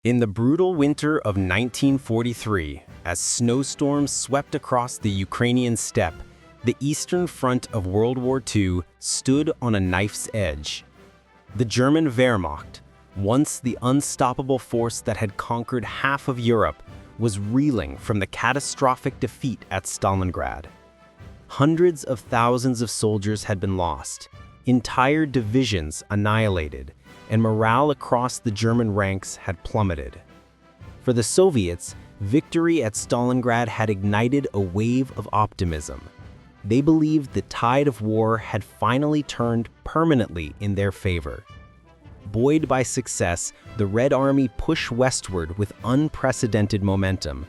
In the brutal winter of 1943, as snowstorms swept across the Ukrainian steppe, the Eastern Front of World War II stood on a knife's edge. The German Wehrmacht, once the unstoppable force that had conquered half of Europe, was reeling from the catastrophic defeat at Stalingrad. Hundreds of thousands of soldiers had been lost, entire divisions annihilated, and morale across the German ranks had plummeted. For the Soviets, victory at Stalingrad had ignited a wave of optimism. They believed the tide of war had finally turned permanently in their favor. Buoyed by success, the Red Army pushed westward with unprecedented momentum,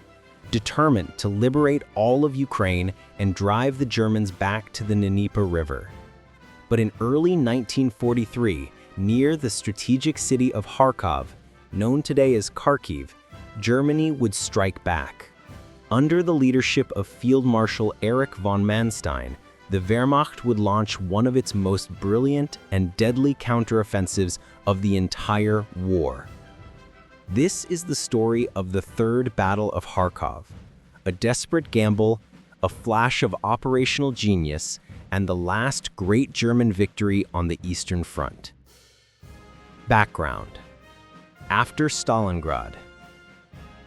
determined to liberate all of Ukraine and drive the Germans back to the Dnieper River. But in early 1943, near the strategic city of Kharkov, known today as Kharkiv, Germany would strike back. Under the leadership of Field Marshal Erich von Manstein, the Wehrmacht would launch one of its most brilliant and deadly counteroffensives of the entire war. This is the story of the Third Battle of Kharkov, a desperate gamble, a flash of operational genius, and the last great German victory on the Eastern Front. Background. After Stalingrad.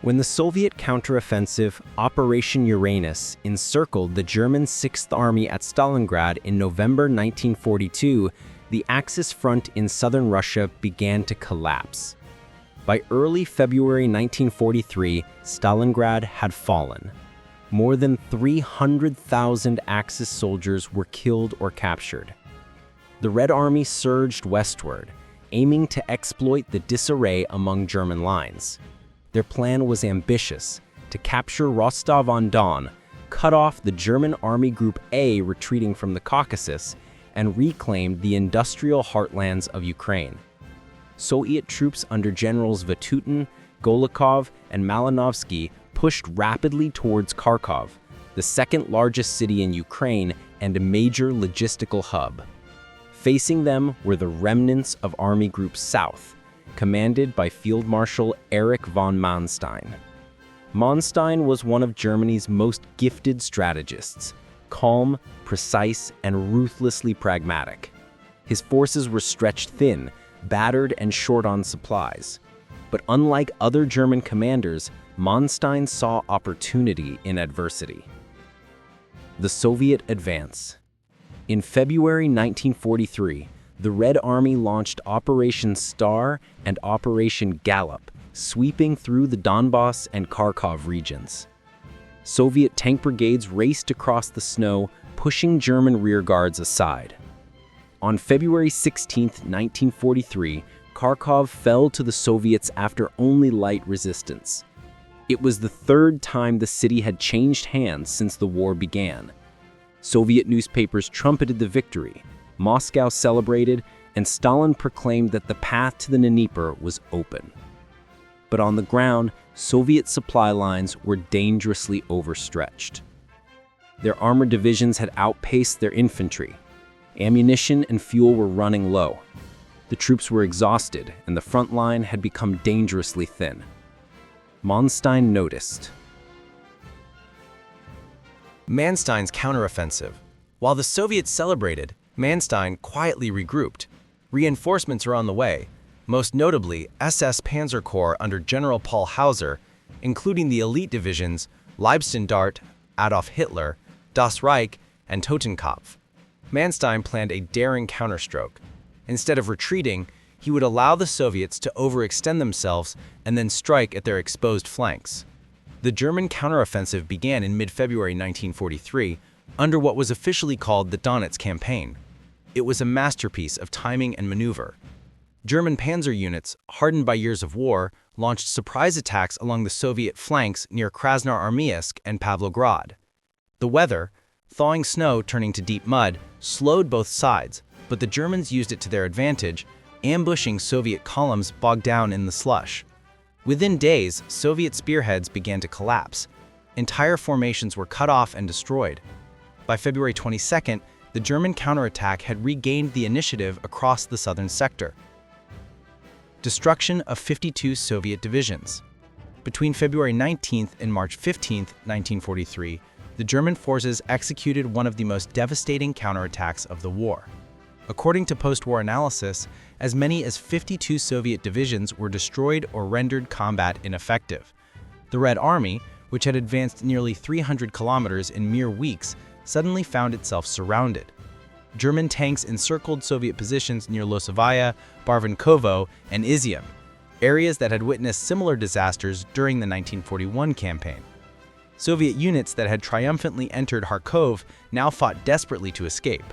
When the Soviet counteroffensive Operation Uranus encircled the German Sixth Army at Stalingrad in November 1942, the Axis front in southern Russia began to collapse. By early February 1943, Stalingrad had fallen. More than 300,000 Axis soldiers were killed or captured. The Red Army surged westward, aiming to exploit the disarray among German lines. Their plan was ambitious: to capture Rostov-on-Don, cut off the German Army Group A retreating from the Caucasus, and reclaim the industrial heartlands of Ukraine. Soviet troops under Generals Vatutin, Golikov, and Malinovsky pushed rapidly towards Kharkov, the second largest city in Ukraine and a major logistical hub. Facing them were the remnants of Army Group South, commanded by Field Marshal Erich von Manstein. Manstein was one of Germany's most gifted strategists, calm, precise, and ruthlessly pragmatic. His forces were stretched thin, battered, and short on supplies. But unlike other German commanders, Manstein saw opportunity in adversity. The Soviet advance. In February 1943, the Red Army launched Operation Star and Operation Gallop, sweeping through the Donbass and Kharkov regions. Soviet tank brigades raced across the snow, pushing German rearguards aside. On February 16, 1943, Kharkov fell to the Soviets after only light resistance. It was the third time the city had changed hands since the war began. Soviet newspapers trumpeted the victory, Moscow celebrated, and Stalin proclaimed that the path to the Dnieper was open. But on the ground, Soviet supply lines were dangerously overstretched. Their armored divisions had outpaced their infantry. Ammunition and fuel were running low. The troops were exhausted, and the front line had become dangerously thin. Manstein noticed. Manstein's counteroffensive. While the Soviets celebrated, Manstein quietly regrouped. Reinforcements were on the way, most notably SS Panzer Corps under General Paul Hauser, including the elite divisions Leibstandarte, Adolf Hitler, Das Reich, and Totenkopf. Manstein planned a daring counterstroke. Instead of retreating, he would allow the Soviets to overextend themselves and then strike at their exposed flanks. The German counteroffensive began in mid-February 1943 under what was officially called the Donets Campaign. It was a masterpiece of timing and maneuver. German panzer units, hardened by years of war, launched surprise attacks along the Soviet flanks near Krasnoarmeysk and Pavlograd. The weather, thawing snow turning to deep mud, slowed both sides, but the Germans used it to their advantage, ambushing Soviet columns bogged down in the slush. Within days, Soviet spearheads began to collapse. Entire formations were cut off and destroyed. By February 22nd, the German counterattack had regained the initiative across the southern sector. Destruction of 52 Soviet divisions. Between February 19th and March 15th, 1943, the German forces executed one of the most devastating counterattacks of the war. According to post-war analysis, as many as 52 Soviet divisions were destroyed or rendered combat ineffective. The Red Army, which had advanced nearly 300 kilometers in mere weeks, suddenly found itself surrounded. German tanks encircled Soviet positions near Losovaya, Barvenkovo, and Izium, areas that had witnessed similar disasters during the 1941 campaign. Soviet units that had triumphantly entered Kharkov now fought desperately to escape.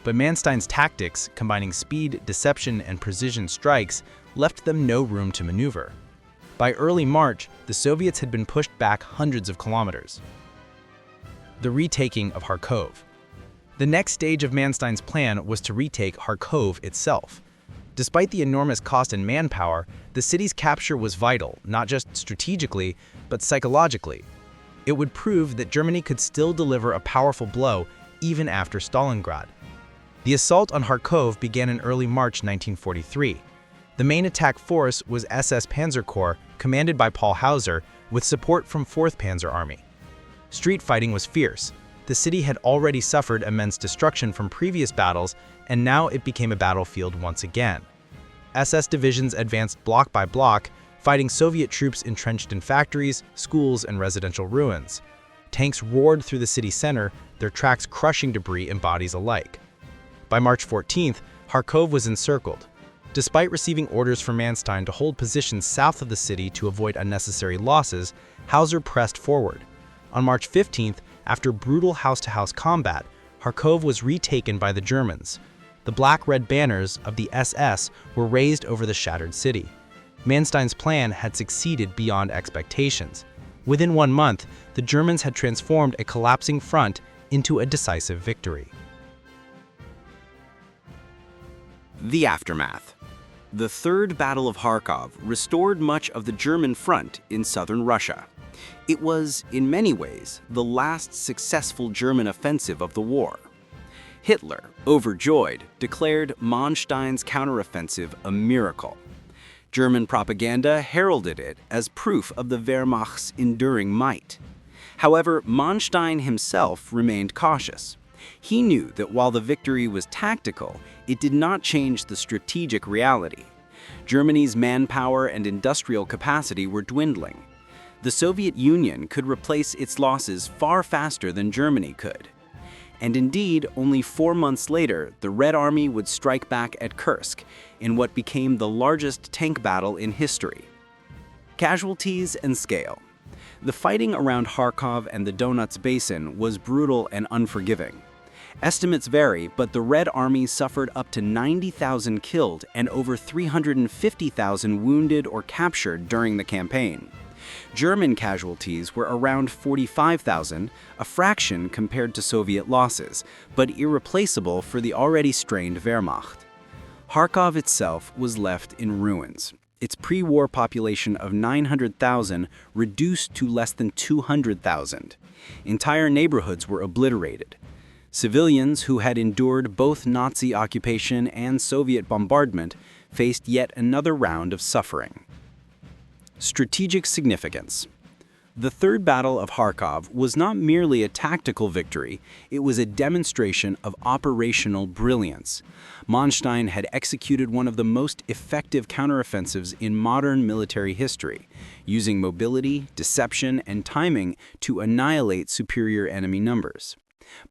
But Manstein's tactics, combining speed, deception, and precision strikes, left them no room to maneuver. By early March, the Soviets had been pushed back hundreds of kilometers. The retaking of Kharkov. The next stage of Manstein's plan was to retake Kharkov itself. Despite the enormous cost and manpower, the city's capture was vital, not just strategically, but psychologically. It would prove that Germany could still deliver a powerful blow even after Stalingrad. The assault on Kharkov began in early March 1943. The main attack force was SS Panzer Corps, commanded by Paul Hauser, with support from 4th Panzer Army. Street fighting was fierce. The city had already suffered immense destruction from previous battles, and now it became a battlefield once again. SS divisions advanced block by block, fighting Soviet troops entrenched in factories, schools, and residential ruins. Tanks roared through the city center, their tracks crushing debris and bodies alike. By March 14th, Kharkov was encircled. Despite receiving orders from Manstein to hold positions south of the city to avoid unnecessary losses, Hauser pressed forward. On March 15th, after brutal house-to-house combat, Kharkov was retaken by the Germans. The black-red banners of the SS were raised over the shattered city. Manstein's plan had succeeded beyond expectations. Within 1 month, the Germans had transformed a collapsing front into a decisive victory. The aftermath. The Third Battle of Kharkov restored much of the German front in southern Russia. It was, in many ways, the last successful German offensive of the war. Hitler, overjoyed, declared Manstein's counteroffensive a miracle. German propaganda heralded it as proof of the Wehrmacht's enduring might. However, Manstein himself remained cautious. He knew that while the victory was tactical, it did not change the strategic reality. Germany's manpower and industrial capacity were dwindling. The Soviet Union could replace its losses far faster than Germany could. And indeed, only 4 months later, the Red Army would strike back at Kursk in what became the largest tank battle in history. Casualties and scale. The fighting around Kharkov and the Donets Basin was brutal and unforgiving. Estimates vary, but the Red Army suffered up to 90,000 killed and over 350,000 wounded or captured during the campaign. German casualties were around 45,000, a fraction compared to Soviet losses, but irreplaceable for the already strained Wehrmacht. Kharkov itself was left in ruins. Its pre-war population of 900,000 reduced to less than 200,000. Entire neighborhoods were obliterated. Civilians who had endured both Nazi occupation and Soviet bombardment faced yet another round of suffering. Strategic significance. The Third Battle of Kharkov was not merely a tactical victory, it was a demonstration of operational brilliance. Manstein had executed one of the most effective counteroffensives in modern military history, using mobility, deception, and timing to annihilate superior enemy numbers.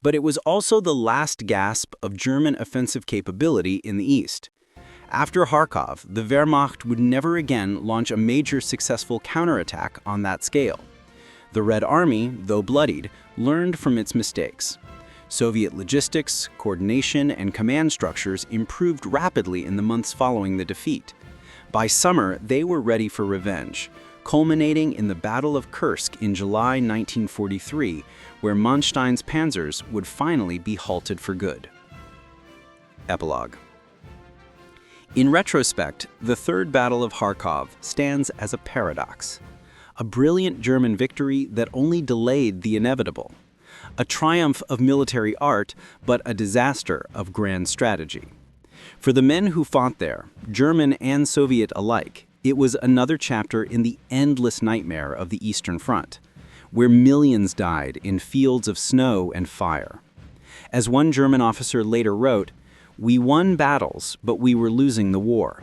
But it was also the last gasp of German offensive capability in the east. After Kharkov, the Wehrmacht would never again launch a major successful counterattack on that scale. The Red Army, though bloodied, learned from its mistakes. Soviet logistics, coordination, and command structures improved rapidly in the months following the defeat. By summer, they were ready for revenge, culminating in the Battle of Kursk in July 1943, where Manstein's panzers would finally be halted for good. Epilogue. In retrospect, the Third Battle of Kharkov stands as a paradox. A brilliant German victory that only delayed the inevitable. A triumph of military art, but a disaster of grand strategy. For the men who fought there, German and Soviet alike, it was another chapter in the endless nightmare of the Eastern Front, where millions died in fields of snow and fire. As one German officer later wrote, "We won battles, but we were losing the war."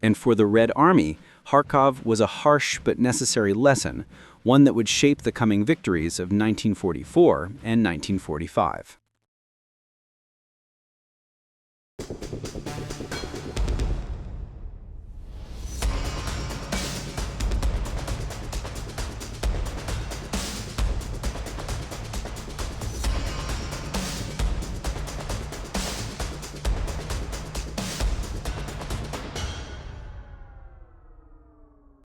And for the Red Army, Kharkov was a harsh but necessary lesson, one that would shape the coming victories of 1944 and 1945.